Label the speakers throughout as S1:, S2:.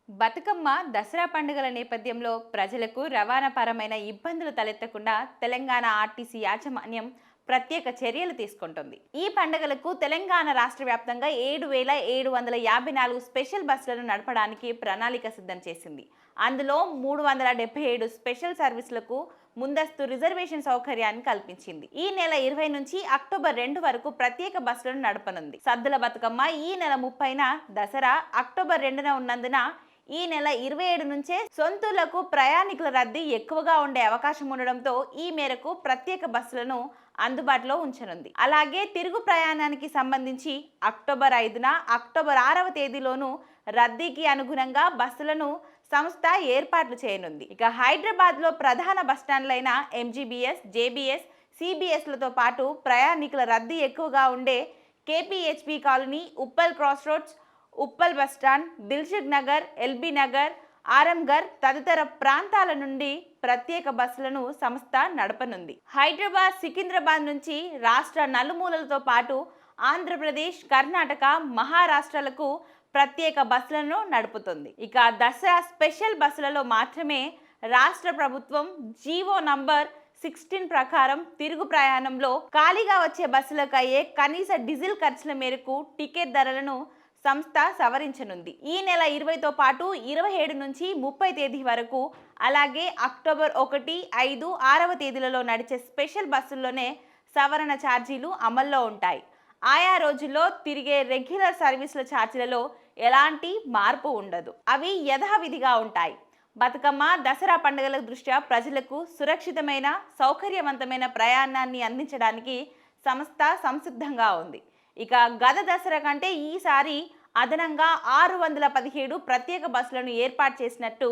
S1: బతుకమ్మ, దసరా పండుగల నేపథ్యంలో ప్రజలకు రవాణాపరమైన ఇబ్బందులు తలెత్తకుండా తెలంగాణ ఆర్టీసీ యాజమాన్యం ప్రత్యేక చర్యలు తీసుకుంటుంది. ఈ పండుగలకు తెలంగాణ రాష్ట్ర వ్యాప్తంగా 7,754 స్పెషల్ బస్సులను నడపడానికి ప్రణాళిక సిద్ధం చేసింది. అందులో 377 స్పెషల్ సర్వీసులకు ముందస్తు రిజర్వేషన్ సౌకర్యాన్ని కల్పించింది. ఈ నెల 20 నుంచి అక్టోబర్ 2 వరకు ప్రత్యేక బస్సులను నడపనుంది. సద్దుల బతుకమ్మ ఈ నెల 30న, దసరా అక్టోబర్ 2న ఉన్నందున ఈ నెల 27 నుంచే సొంతూళ్లకు ప్రయాణికుల రద్దీ ఎక్కువగా ఉండే అవకాశం ఉండడంతో ఈ మేరకు ప్రత్యేక బస్సులను అందుబాటులో ఉంచనుంది. అలాగే తిరుగు ప్రయాణానికి సంబంధించి అక్టోబర్ 5న, అక్టోబర్ 6వ తేదీలోనూ రద్దీకి అనుగుణంగా బస్సులను సంస్థ ఏర్పాట్లు చేయనుంది. ఇక హైదరాబాద్లో ప్రధాన బస్టాండ్లైన ఎంజీబీఎస్, జేబీఎస్, సిబిఎస్లతో పాటు ప్రయాణికుల రద్దీ ఎక్కువగా ఉండే KPHP colony, Uppal cross roads, Uppal bus stand, Dilsukh Nagar, LB Nagar, Aramghar తదితర ప్రాంతాల నుండి ప్రత్యేక బస్సులను సంస్థ నడపనుంది. హైదరాబాద్, సికింద్రాబాద్ నుంచి రాష్ట్ర నలుమూలలతో పాటు ఆంధ్రప్రదేశ్, కర్ణాటక, మహారాష్ట్రలకు ప్రత్యేక బస్సులను నడుపుతుంది. ఇక దసరా స్పెషల్ బస్సులలో మాత్రమే రాష్ట్ర ప్రభుత్వం జీవో నంబర్ 16 ప్రకారం తిరుగు ప్రయాణంలో ఖాళీగా వచ్చే బస్సులకు అయ్యే కనీస డీజిల్ ఖర్చుల మేరకు టికెట్ ధరలను సంస్థ సవరించనుంది. ఈ నెల 20తో పాటు 27 నుంచి 30 తేదీ వరకు, అలాగే అక్టోబర్ 1, 5, 6వ తేదీలలో నడిచే స్పెషల్ బస్సుల్లోనే సవరణ ఛార్జీలు అమల్లో ఉంటాయి. ఆయా రోజుల్లో తిరిగే రెగ్యులర్ సర్వీసుల ఛార్జీలలో ఎలాంటి మార్పు ఉండదు. అవి యథావిధిగా ఉంటాయి. బతుకమ్మ, దసరా పండుగల దృష్ట్యా ప్రజలకు సురక్షితమైన, సౌకర్యవంతమైన ప్రయాణాన్ని అందించడానికి సంస్థ సంసిద్ధంగా ఉంది. ఇక గత దసరా కంటే ఈసారి అదనంగా 617 ప్రత్యేక బస్సులను ఏర్పాటు చేసినట్టు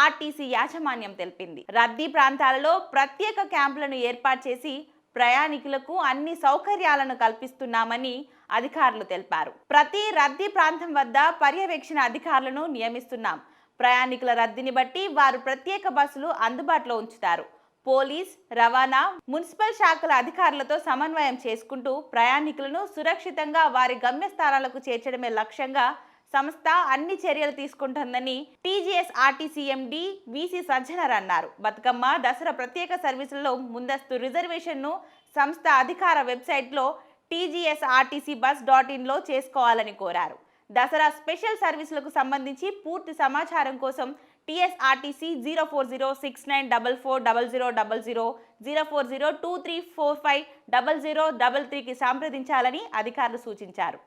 S1: ఆర్టీసీ యాజమాన్యం తెలిపింది. రద్దీ ప్రాంతాలలో ప్రత్యేక క్యాంపులను ఏర్పాటు చేసి ప్రయాణికులకు అన్ని సౌకర్యాలను కల్పిస్తున్నామని అధికారులు తెలిపారు. ప్రతి రద్దీ ప్రాంతం వద్ద పర్యవేక్షణ అధికారులను నియమిస్తున్నాం. ప్రయాణికుల రద్దీని బట్టి వారు ప్రత్యేక బస్సులు అందుబాటులో ఉంచుతారు. పోలీస్, రవాణా, మున్సిపల్ శాఖల అధికారులతో సమన్వయం చేసుకుంటూ ప్రయాణికులను సురక్షితంగా వారి గమ్యస్థానాలకు చేర్చడమే లక్ష్యంగా సంస్థ అన్ని చర్యలు తీసుకుంటుందని TGS RTC MD VC Sajjanar అన్నారు. బతుకమ్మ, దసరా ప్రత్యేక సర్వీసులలో ముందస్తు రిజర్వేషన్ను సంస్థ అధికార వెబ్సైట్లో tgsrtcbus.in చేసుకోవాలని కోరారు. దసరా స్పెషల్ సర్వీసులకు సంబంధించి పూర్తి సమాచారం కోసం TSRTC 04069440000 04023450033కి సంప్రదించాలని అధికారులు సూచించారు.